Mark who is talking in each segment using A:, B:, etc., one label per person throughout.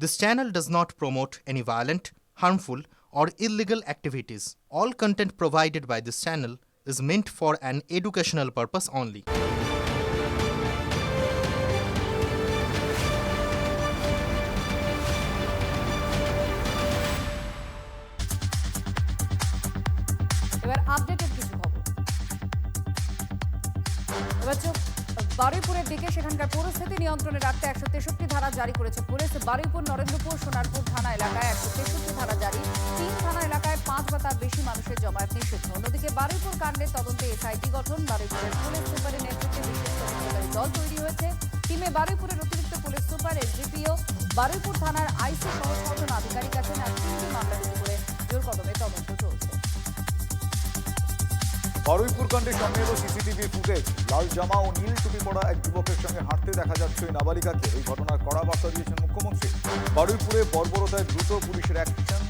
A: This channel does not promote any violent, harmful, or illegal activities. All content provided by this channel is meant for an educational purpose only.
B: এবার updated কিছু খবর। এবার চোখ বারুইপুরের দিকে, সেখানকার পরিস্থিতি নিয়ন্ত্রণে রাখতে 163 ধারা জারি করেছে পুলিশ। বারুইপুর, নরেন্দ্রপুর, সোনারপুর থানা এলাকায় 163 ধারা জারি। 3 থানা এলাকায় 5 বা তার বেশি মানুষের জমায়েত নিষিদ্ধ। অন্যদিকে বারুইপুর কাণ্ডের তদন্তে এসআইটি গঠন। বারুইপুরের পুলিশ সুপারের নেতৃত্বে বিশেষ তদন্তকারী দল তৈরি হয়েছে। টিমে বারুইপুরের অতিরিক্ত পুলিশ সুপার, এসডিপিও, বারুইপুর থানার আইসি সহ 6 জন আধিকারিক আছেন। আর 3টি মামলা রুজু করে জোর কদমে তদন্ত চলছে।
C: বারুইপুর কাণ্ডে সামনে এলো সিসিটিভি ফুটেজ। লাল জামা ও নীল টুপি পরা এক যুবকের সঙ্গে হাঁটতে দেখা যাচ্ছে ওই নাবালিকাকে। এই ঘটনার কড়া বার্তা দিয়েছেন মুখ্যমন্ত্রী। বারুইপুরে বর্বরতায় দ্রুত পুলিশের অ্যাকশন,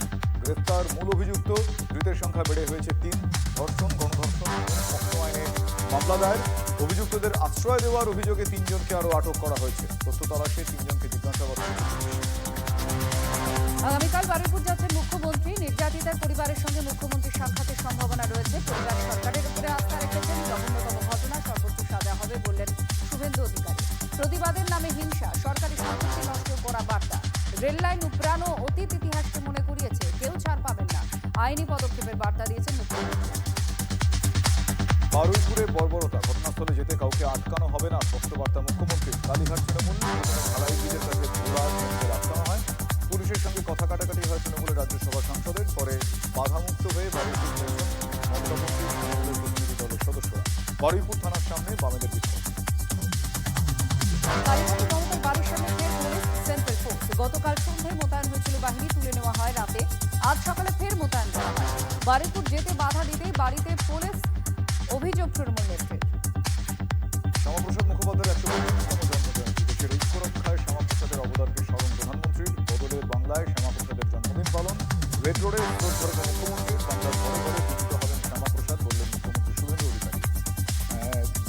C: গ্রেফতার মূল অভিযুক্ত। ধৃতের সংখ্যা বেড়ে হয়েছে 3। ধর্ষণ, গণধর্ষণ, পক্সো আইনে মামলা দায়ের। অভিযুক্তদের আশ্রয় দেওয়ার অভিযোগে 3 জনকে আরও আটক করা হয়েছে। তথ্য তলাশে 3 জনকে জিজ্ঞাসাবাদ করেছে।
B: আগামীকাল বারুইপুর যাচ্ছেন মুখ্যমন্ত্রী। নির্যাতিতার পরিবারের সঙ্গে মুখ্যমন্ত্রীর সাক্ষাতের সম্ভাবনা রয়েছে। পরিবার সরকারের উপরে আস্থা রেখেছেন। জঘন্যতম ঘটনা, সর্বোচ্চ সাজা হবে বললেন শুভেন্দু অধিকারী। প্রতিবাদের নামে হিংসা, সরকারি সম্পত্তি নষ্ট করা বার্তা। রেললাইন উপড়ানো অতীত ইতিহাসকে মনে করিয়েছে, কেউ ছাড় পাবেন না। আইনি পদক্ষেপের বার্তা দিয়েছেন মুখ্যমন্ত্রী।
C: বারুইপুরে বর্বরতা, ঘটনাস্থলে যেতে কাউকে আটকানো হবে না, স্পষ্ট বার্তা মুখ্যমন্ত্রী। কালীঘাট তৃণমূল ঢালাইবিদের কাছে আটকানো হয়। পুলিশের সঙ্গে কথা কাটাকাটি হয় তৃণমূলের রাজ্যসভা সাংসদের। পরে বাধামুক্ত হয়ে বারুইপুর পৌঁছন মমতামন্ত্রী তৃণমূলের প্রতিনিধি দলের সদস্যরা। বারুইপুর থানার সামনে বামেদের বিক্ষোভ।
B: কালীঘাটে মমতার বাড়ির সামনে ফের পুলিশ সেন্ট্রাল ফোর্স। গতকাল সন্ধ্যায় মোতায়েন হয়েছিল বাহিনী, তুলে নেওয়া হয় রাতে। আজ সকালে ফের মোতায়েন করা হয়। বারুইপুর যেতে বাধা দিতেই বাড়িতে পুলিশ, অভিযোগ তৃণমূল নেত্রীর।
C: শ্যামাপ্রসাদ মুখোপাধ্যায়ের 125তম জন্মজয়ন্তী। দেশের ঐক্য রক্ষায় শ্যামাপ্রসাদের অবদানকে স্মরণ প্রধানমন্ত্রীর। বদলের বাংলায় শ্যামাপ্রসাদের জন্মদিন পালন। রেড রোডে শ্রদ্ধা মুখ্যমন্ত্রী। বাংলার ঘরে ঘরে পূজিত হবেন শ্যামাপ্রসাদ, বললেন মুখ্যমন্ত্রী শুভেন্দু অধিকারী।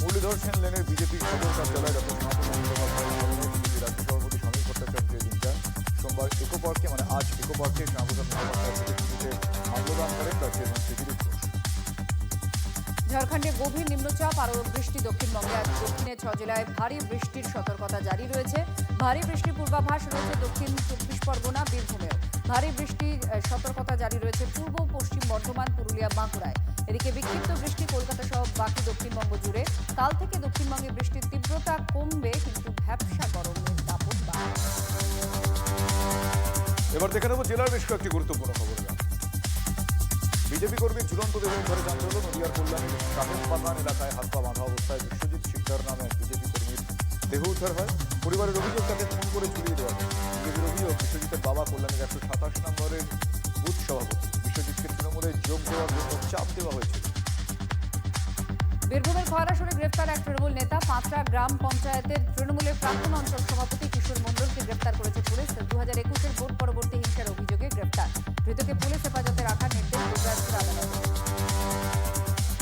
C: মুরলীধর সেন লেনের বিজেপি সদর কার্যালয়ে ডক্টর শ্যামাপ্রসাদ মুখোপাধ্যায়ের স্মরণে বিজেপি রাজ্য সভাপতি সমীর ভট্টাচার্য এদিন যান। সোমবার ইকো পার্কে, আজ ইকো পার্কে শ্যামাপ্রসাদ মুখোপাধ্যায়ের প্রতিকৃতিতে মাল্যদান করেন রাজ্যের মন্ত্রী দিলীপ ঘোষ।
B: ঝাড়খণ্ডে গভীর নিম্নচাপ, আরও বৃষ্টি। দক্ষিণবঙ্গে আজ দক্ষিণে 6 জেলায় ভারী বৃষ্টির সতর্কতা জারি রয়েছে। ভারী বৃষ্টির পূর্বাভাস রয়েছে দক্ষিণ 24 পরগনা, বীরভূমেও। ভারী বৃষ্টির সতর্কতা জারি রয়েছে পূর্ব পশ্চিম বর্ধমান, পুরুলিয়া, বাঁকুড়ায়। এদিকে বিক্ষিপ্ত বৃষ্টি কলকাতা সহ বাকি দক্ষিণবঙ্গ জুড়ে। কাল থেকে দক্ষিণবঙ্গে বৃষ্টির তীব্রতা কমবে, কিন্তু ভ্যাপসা গরমের দাপট বাড়বে।
C: এবার দেখে নেব জেলার বেশ কয়েকটি গুরুত্বপূর্ণ খবর। বিজেপি কর্মীর ঝুলন্ত দেহ উদ্ধারে জানতে হলো নদিয়ার কল্যাণীর কাহের বাগান এলাকায় হাত পা বাঁধা অবস্থায় বিশ্বজিৎ শিকদার নামে এক বিজেপি কর্মীর দেহ উদ্ধার হয়। পরিবারের অভিযোগ তাকে খুন করে ঝুলিয়ে দেওয়া হয়। বিজেপির অভিযোগ, বিশ্বজিতের বাবা কল্যাণীর 127 নম্বরের বুথ সভাপতি। বিশ্বজিৎকে তৃণমূলে যোগ দেওয়ার জন্য চাপ দেওয়া হয়েছিল।
B: বীরভূমের খয়রাসরে গ্রেফতার এক তৃণমূল নেতা। 5টা গ্রাম পঞ্চায়েতের তৃণমূলের প্রাক্তন অঞ্চল সভাপতি কিশোর মণ্ডলকে গ্রেফতার করেছে পুলিশ। 2021-এর ভোট পরবর্তী হিংসার অভিযোগে গ্রেফতার। ধৃতকে পুলিশ হেফাজতে রাখার নির্দেশ গুজরাটের আদালতে।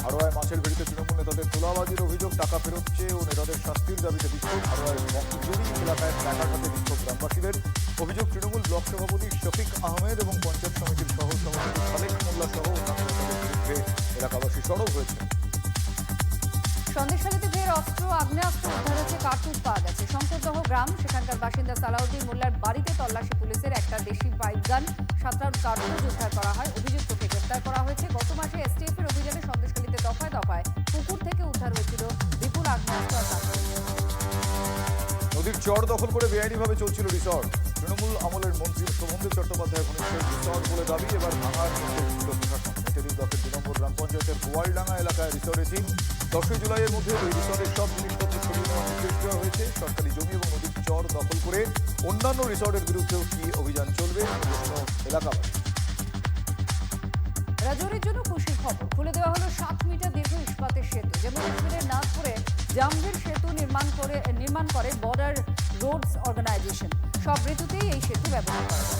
C: হারোয়ায় মাছের ভেড়িতে তৃণমূল নেতাদের তোলাবাজির অভিযোগ, টাকা ফেরত চেয়ে ও নেতাদের শাস্তির দাবিতে বিক্ষোভ। হারোয়ায় মকজুরি এলাকায় প্ল্যাকার্ড হাতে বিক্ষোভ গ্রামবাসীদের। অভিযোগ, তৃণমূল ব্লক সভাপতি শফিক আহমেদ এবং পঞ্চায়েত সমিতির সহ সভাপতি খালেক মোল্লা সহ অন্যান্য নেতাদের বিরুদ্ধে এলাকাবাসী সরব হয়েছে।
B: সন্দেশখালীতে ফের অস্ত্র, আগ্নেয়াস্ত্র উদ্ধার হয়েছে, কার্তুজ পাওয়া গেছে। শঙ্করদহ গ্রাম, সেখানকার বাসিন্দা সালাউদ্দিন মোল্লার বাড়িতে তল্লাশি পুলিশের। একটা দেশি পাইপ গান, 7 রাউন্ড কার্তুজ উদ্ধার করা হয়। অভিযুক্তকে গ্রেফতার করা হয়েছে। গত মাসে এসটিএফের অভিযানে সন্দেশখালীতে দফায় দফায় পুকুর থেকে উদ্ধার হয়েছিল বিপুল আগ্নেয়াস্ত্র আর কার্তুজ।
C: নদীর চর দখল করে বেআইনিভাবে চলছিল রিসর্ট। তৃণমূল আমলের মন্ত্রী শোভনদেব চট্টোপাধ্যায় ঘনিষ্ঠ রিসর্ট বলে দাবি। এবার ভাঙার নির্দেশ দিল প্রশাসন। মেটেরি ব্লকের 2 নম্বর গ্রাম পঞ্চায়েতের গোয়ালডাঙ্গা এলাকায় রিসর্টে 10ই জুলাইয়ের মধ্যে ওই রিসর্টের সব জিনিসপত্র সরিয়ে নেওয়ার নির্দেশ দেওয়া হয়েছে। সরকারি জমি এবং নদীর চর দখল করে অন্যান্য রিসর্টের বিরুদ্ধেও কি অভিযান চলবে, প্রশ্ন এলাকাবাসী।
B: রাজৌরির জন্য খুশির খবর, খুলে দেওয়া হলো 7 মিটার দীর্ঘ ইস্পাতের সেতু। জম্মু কাশ্মীরের নাগপুরে জামভির সেতু নির্মাণ করে বর্ডার রোডস অর্গানাইজেশন। সব ঋতুতেই এই সেতু ব্যবহার করা হয়।